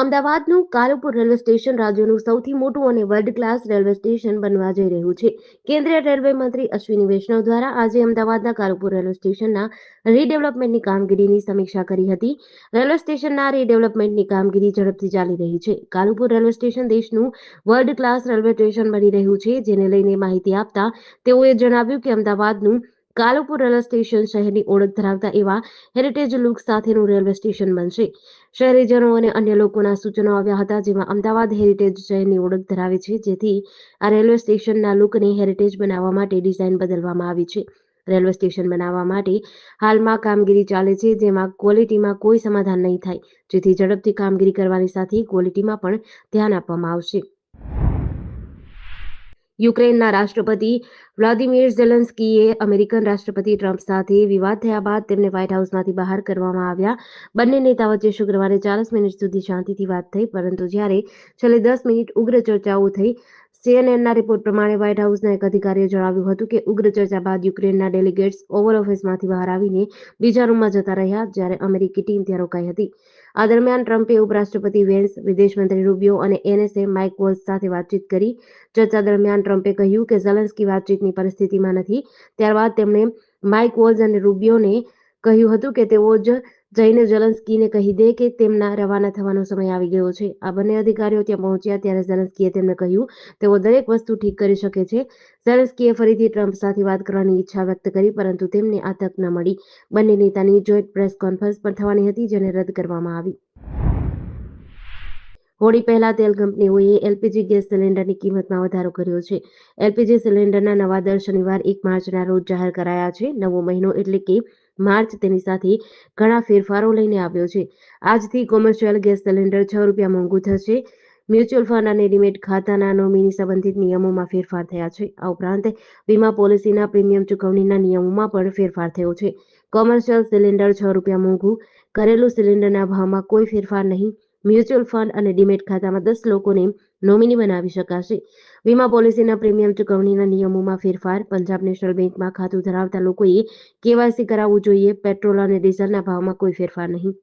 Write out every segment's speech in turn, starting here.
અમદાવાદનું Kalupur railway station રાજ્યનું સૌથી મોટું અને વર્લ્ડ ક્લાસ રેલવે સ્ટેશન બનવા જઈ રહ્યું છે. કેન્દ્રીય રેલવે મંત્રી અશ્વિની વૈષ્ણવ દ્વારા આજે અમદાવાદના કાલુપુર રેલવે સ્ટેશનના રીડેવલપમેન્ટની કામગીરીની સમીક્ષા કરી હતી. રેલવે સ્ટેશનના રીડેવલપમેન્ટની કામગીરી ઝડપથી ચાલી રહી છે. કાલુપુર રેલવે સ્ટેશન દેશનું વર્લ્ડ ક્લાસ રેલવે સ્ટેશન બની રહ્યું છે, જેને લઈને માહિતી આપતા તેઓએ જણાવ્યું કે અમદાવાદનું કાલુપુર રેલવે સ્ટેશન શહેરની ઓળખ ધરાવતા એવા હેરિટેજ લુક સાથેનું રેલવે સ્ટેશન બનશે. શહેરીજનો અને અન્ય લોકોના સૂચનો આવ્યા હતા, જેમાં અમદાવાદ હેરિટેજ શહેરની ઓળખ ધરાવે છે, જેથી આ રેલવે સ્ટેશનના લુકને હેરિટેજ બનાવવા માટે ડિઝાઇન બદલવામાં આવી છે. રેલવે સ્ટેશન બનાવવા માટે હાલમાં કામગીરી ચાલે છે, જેમાં ક્વોલિટીમાં કોઈ સમાધાન નહીં થાય, જેથી ઝડપથી કામગીરી કરવાની સાથે ક્વોલિટીમાં પણ ધ્યાન આપવામાં આવશે. યુક્રેનના રાષ્ટ્રપતિ વ્લાદિમીર ઝેલેન્સ્કીએ અમેરિકન રાષ્ટ્રપતિ ટ્રમ્પ સાથે વિવાદ થયા બાદ તેમને વ્હાઇટ હાઉસમાંથી બહાર કરવામાં આવ્યા. બંને નેતા વચ્ચે શુક્રવારે 40 મિનિટ સુધી શાંતિથી વાત થઈ, પરંતુ જ્યારે છેલ્લે 10 મિનિટ ઉગ્ર ચર્ચાઓ થઈ. સીએનએનના રિપોર્ટ પ્રમાણે વ્હાઇટ હાઉસના એક અધિકારીએ જણાવ્યું હતું કે ઉગ્ર ચર્ચા બાદ યુક્રેનના ડેલિગેટ્સ ઓવલ ઓફિસમાંથી બહાર આવીને બીજા રૂમમાં જતા રહ્યા, જ્યારે અમેરિકી ટીમ ત્યાં રોકાઈ હતી. આ દરમિયાન ટ્રમ્પે ઉપરાષ્ટ્રપતિ વેન્સ, વિદેશ મંત્રી રૂબિયો અને એનએસએ માઇક વોલ્ઝ સાથે વાતચીત કરી. ચર્ચા દરમિયાન ટ્રમ્પે કહ્યું કે ઝેલેન્સ્કી વાતચીતની પરિસ્થિતિમાં નથી. ત્યારબાદ તેમણે માઇક વોલ્ઝ અને રૂબિયોને કહ્યું હતું કે તેઓ જઈને ઝેલેન્સ્કીને કહી દે કે તેમના રવાના થવાનો સમય આવી ગયો છે. આ બંને અધિકારીઓ ત્યાં પહોંચ્યા ત્યારે ઝેલેન્સ્કીએ તેમને કહ્યું તેઓ દરેક વસ્તુ ઠીક કરી શકે છે. ઝેલેન્સ્કીએ ફરીથી ટ્રમ્પ સાથે વાત કરવાની ઈચ્છા વ્યક્ત કરી, પરંતુ તેમને આ તક ન મળી. બંને નેતાની જોઈન્ટ પ્રેસ કોન્ફરન્સ પણ થવાની હતી, જેને રદ કરવામાં આવી. હોળી પહેલા તેલ કંપનીઓએ એલપીજી ગેસ સિલિન્ડરની કિંમતમાં વધારો કર્યો છે. એલપીજી સિલિન્ડરના નવા દર શનિવાર 1 માર્ચના રોજ જાહેર કરાયા છે. નવો મહિનો એટલે કે માર્ચ તેની સાથે ઘણા ફેરફારો લઈને આવ્યો છે. આજથી કોમર્શિયલ ગેસ સિલિન્ડર ₹6 મોંઘું થશે. મ્યુચ્યુઅલ ફંડ અને ડીમેટ ખાતાના નોમિની સંબંધિત નિયમોમાં ફેરફાર થયા છે. આ ઉપરાંત વીમા પોલિસીના પ્રીમિયમ ચૂકવણીના નિયમોમાં પણ ફેરફાર થયો છે. કોમર્શિયલ સિલિન્ડર ₹6 મોંઘું, ઘરેલું સિલિન્ડરના ભાવમાં કોઈ ફેરફાર નહીં. મ્યુચ્યુઅલ ફંડ અને ડીમેટ ખાતામાં 10 લોકોને નોમિની બનાવી શકાશે. વીમા પોલિસીના પ્રીમિયમ ચૂકવણીના નિયમોમાં ફેરફાર. પંજાબ નેશનલ બેંકમાં ખાતું ધરાવતા લોકોએ કેવાયસી કરાવવું જોઈએ. પેટ્રોલ અને ડીઝલના ભાવમાં કોઈ ફેરફાર નહીં.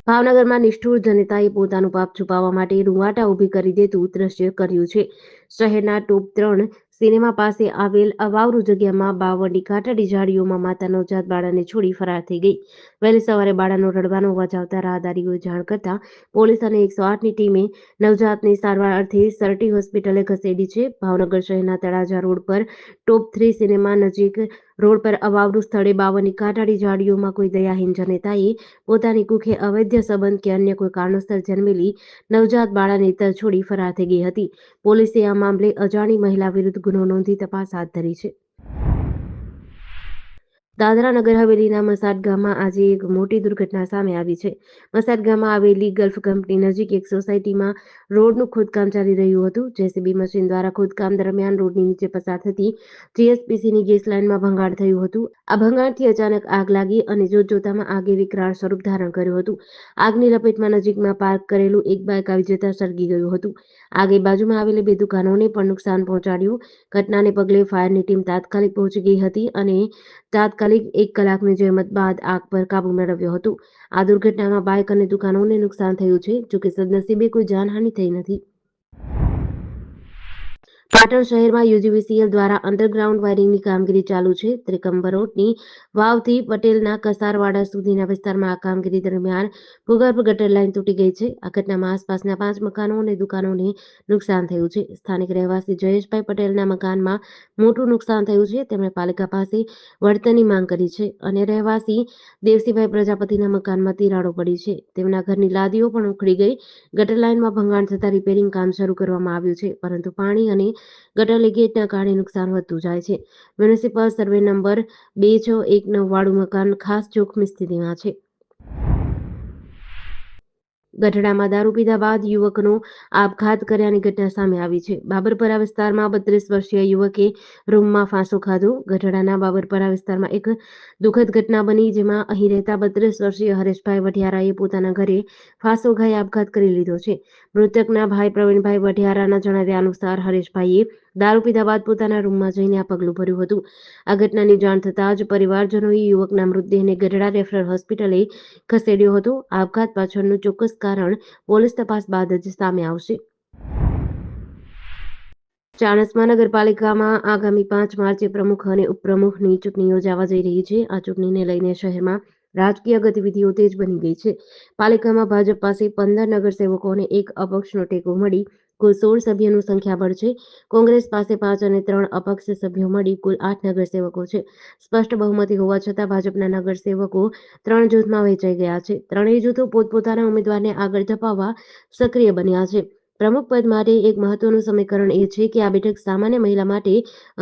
ભાવનગરમાં નિષ્ઠુર જનતાએ પોતાનું પાપ છુપાવવા માટે રૂંવાટા ઊભી કરી દેતું દ્રશ્ય કર્યું છે. શહેરના ટોપ 3 સિનેમા પાસે આવેલ અવાવરૂ જગ્યામાં 52ની કાંટાળી ઝાડીઓમાં માતા નવજાત બાળાને છોડી ફરાર થઈ ગઈ. વહેલી સવારે બાળાનો રડવાનો અવાજ આવતા રાહદારીઓએ જાણ કરતા પોલીસ અને 108ની ટીમે નવજાતને સારવાર અર્થે સરટી હોસ્પિટલે ખસેડી છે. ભાવનગર શહેરના તળાજા રોડ પર ટોપ 3 સિનેમા નજીક રોડ પર અવાવરૂ સ્થળે 52ની કાંટાળી ઝાડીઓમાં કોઈ દયાહીન જનતાએ પોતાની કુખે અવૈધ સંબંધ કે અન્ય કોઈ કારણોસર જન્મેલી નવજાત બાળાને તરછોડી ફરાર થઈ ગઈ હતી. પોલીસે આ મામલે અજાણી મહિલા વિરુદ્ધ ગુનો નોંધી તપાસ હાથ ધરી છે. દાદરા નગર હવેલીના મસાદ ગામમાં આજે એક મોટી દુર્ઘટના સામે આવી છે. મસાદ ગામમાં આવેલી ગલ્ફ કંપની નજીક એક સોસાયટીમાં રોડનું ખોદકામ ચાલી રહ્યું હતું. જેસીબી મશીન દ્વારા ખોદકામ દરમિયાન રોડની નીચે પસાર થતી જીએસપીસીની ગેસ લાઇનમાં ભંગાણ થયું હતું. આ ભંગાણથી અચાનક આગ લાગી અને જોતજોતામાં આગે વિકરાળ સ્વરૂપ ધારણ કર્યું હતું. આગની લપેટમાં નજીકમાં પાર્ક કરેલું એક બાઇક આવી જતા સળગી ગયું હતું. આગે બાજુમાં આવેલી 2 દુકાનોને પણ નુકસાન પહોંચાડ્યું. ઘટનાને પગલે ફાયરની ટીમ તાત્કાલિક પહોંચી ગઈ હતી અને તાત્કાલિક 1 કલાકની જહેમત બાદ આગ પર કાબૂ મેળવ્યો હતો. આ દુર્ઘટનામાં બાઇક અને દુકાનોને નુકસાન થયું છે. જોકે સદનસીબે કોઈ જાનહાનિ થઈ નથી. પાટણ શહેરમાં યુજીવીસીએલ દ્વારા અંડરગ્રાઉન્ડ વાયરિંગની કામગીરી ચાલુ છે. ત્રિકમ્બરોટની વાવથી પટેલના કસારવાડા સુધીના વિસ્તારમાં આ કામગીરી દરમિયાન ભૂગર્ભ ગટર લાઇન તૂટી ગઈ છે. આ ઘટનામાં આસપાસના 5 મકાનો અને દુકાનોને નુકસાન થયું છે. સ્થાનિક રહેવાસી જયેશભાઈ પટેલના મકાનમાં મોટું નુકસાન થયું છે. તેમણે પાલિકા પાસે વળતરની માંગ કરી છે. અને રહેવાસી દેવસીભાઈ પ્રજાપતિના મકાનમાં તિરાડો પડી છે. તેમના ઘરની લાદીઓ પણ ઉખડી ગઈ. ગટર લાઇનમાં ભંગાણ થતાં રિપેરિંગ કામ શરૂ કરવામાં આવ્યું છે, પરંતુ પાણી અને ગટર લીકેજના કારણે નુકસાન વધતું જાય છે. મ્યુનિસિપલ સર્વે નંબર 2619 વાળું મકાન ખાસ જોખમી સ્થિતિમાં છે. ગઢડામાં દારૂ પીધા બાદ યુવકનો આપઘાત કર્યાની ઘટના સામે આવી છે. બાબરપરા વિસ્તારમાં 32 વર્ષીય યુવકે રૂમમાં ફાંસો ખાધો. ગઢડાના બાબરપરા વિસ્તારમાં એક દુઃખદ ઘટના બની, જેમાં અહીં રહેતા 32 વર્ષીય હરેશભાઈ વઢિયારાએ પોતાના ઘરે ફાંસો ખાઈ આપઘાત કરી લીધો છે. મૃતકના ભાઈ પ્રવીણભાઈ વઢિયારાના જણાવ્યા અનુસાર હરેશભાઈએ દારૂ પીધા બાદ પોતાના રૂમમાં જઈને આ પગલું ભર્યું હતું. આ ઘટનાની જાણ થતાં જ પરિવારજનોએ યુવકના મૃતદેહને ગઢડા રેફરલ હોસ્પિટલે ખસેડ્યો હતો. આ આપઘાત પાછળનું ચોક્કસ કારણ પોલીસ તપાસ બાદ જ સામે આવશે. ચાણસ્મા નગરપાલિકામાં આગામી 5 માર્ચે પ્રમુખ અને ઉપપ્રમુખની ચૂંટણી યોજાવા જઈ રહી છે. આ ચૂંટણીને લઈને શહેરમાં રાજકીય ગતિવિધિઓ તેજ બની ગઈ છે. પાલિકામાં ભાજપ પાસે 15 નગરસેવકો અને 1 અપક્ષનો ટેકો મળી કુલ 16 સભ્યોનું સંખ્યાબળ છે. કોંગ્રેસ પાસે 5 અને 3 અપક્ષ સભ્યો મળી કુલ 8 નગરસેવકો છે. સ્પષ્ટ બહુમતી હોવા છતાં ભાજપના નગરસેવકો 3 જૂથમાં વહેંચાઈ ગયા છે. ત્રણેય જૂથો પોતપોતાના ઉમેદવારને આગળ ધપાવવા સક્રિય બન્યા છે. પ્રમુખ પદ માટે એક મહત્વનું સમીકરણ એ છે કે આ બેઠક સામાન્ય મહિલા માટે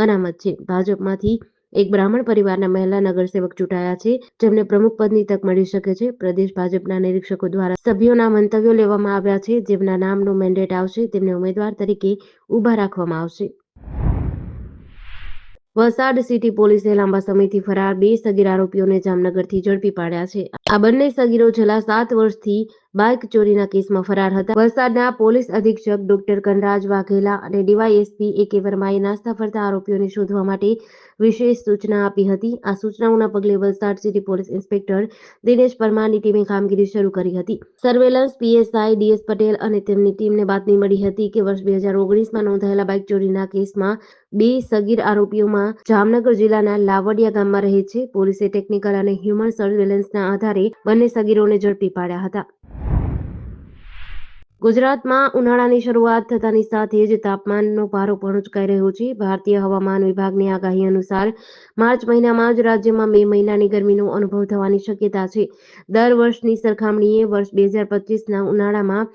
અનામત છે. ભાજપમાંથી એક બ્રાહ્મણ પરિવારના મહિલા નગરસેવક ચૂંટાયા છે, જેમને પ્રમુખ પદની તક મળી શકે છે. પ્રદેશ ભાજપના નિરીક્ષકો દ્વારા સભ્યોના મંતવ્યો લેવામાં આવ્યા છે. જેમના નામનો મેન્ડેટ આવશે તેમને ઉમેદવાર તરીકે ઊભા રાખવામાં આવશે. વલસાડ સિટી પોલીસે લાંબા સમયથી ફરાર 2 સગીર આરોપીઓને જામનગરથી ઝડપી પાડ્યા છે. આ બંને સગીરો છેલ્લા 7 વર્ષથી બાઇક ચોરીના કેસમાં ફરાર હતા. વલસાડના પોલીસ અધિક્ષક ડોક્ટર કનરાજ વાઘેલા અને ડીવાયએસપી એ.કે. વર્માએ નાસ્તા ફરતા આરોપીઓને શોધવા માટે વિશેષ સૂચના આપી હતી. આ સૂચનાઓના પગલે Valsad city police inspector Dinesh પરમારની ટીમે કામગીરી શરૂ કરી હતી. સર્વેલન્સ પીએસઆઈ ડીએસ પટેલ અને તેમની ટીમને બાતમી મળી હતી કે વર્ષ 2019માં નોંધાયેલા બાઇક ચોરીના કેસમાં 2 સગીર આરોપીઓમાં જામનગર જિલ્લાના લાવડિયા ગામમાં રહે છે. પોલીસે ટેકનિકલ અને હ્યુમન સર્વેલન્સના આધારે બંને સગીરોને ઝડપી પાડ્યા હતા. ગુજરાતમાં ઉનાળાની શરૂઆત થતાની સાથે જ તાપમાનનો પારો પણ ઉંચકાઈ રહ્યો છે. ભારતીય હવામાન વિભાગની આગાહી અનુસાર માર્ચ મહિનામાં જ રાજ્યમાં મે મહિનાની ગરમીનો અનુભવ થવાની શક્યતા છે. દર વર્ષની સરખામણીએ વર્ષ 2025ના ઉનાળામાં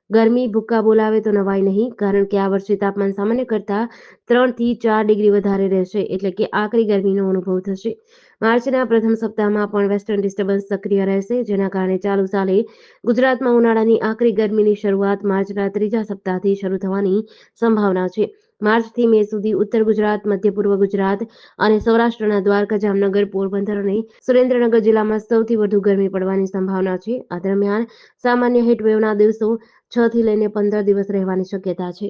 ગરમી ભૂક્કા બોલાવે તો નવાઈ નહીં, કારણ કે આ વર્ષે તાપમાન સામાન્ય કરતાં 3 થી 4 ડિગ્રી વધારે રહેશે, એટલે કે આકરી ગરમીનો અનુભવ થશે. માર્ચના પ્રથમ સપ્તાહમાં પણ વેસ્ટર્ન ડિસ્ટર્બન્સ સક્રિય રહેશે, જેના કારણે ચાલુ સાલે ગુજરાતમાં ઉનાળાની આકરી ગરમીની શરૂઆત માર્ચના ત્રીજા સપ્તાહથી શરૂ થવાની સંભાવના છે. માર્ચથી મે સુધી ઉત્તર ગુજરાત, મધ્ય પૂર્વ ગુજરાત અને સૌરાષ્ટ્રના દ્વારકા, જામનગર, પોરબંદર અને સુરેન્દ્રનગર જિલ્લામાં સૌથી વધુ ગરમી પડવાની સંભાવના છે. આ દરમિયાન સામાન્ય હીટવેવના દિવસો 6 થી લઈને 15 દિવસ રહેવાની શક્યતા છે.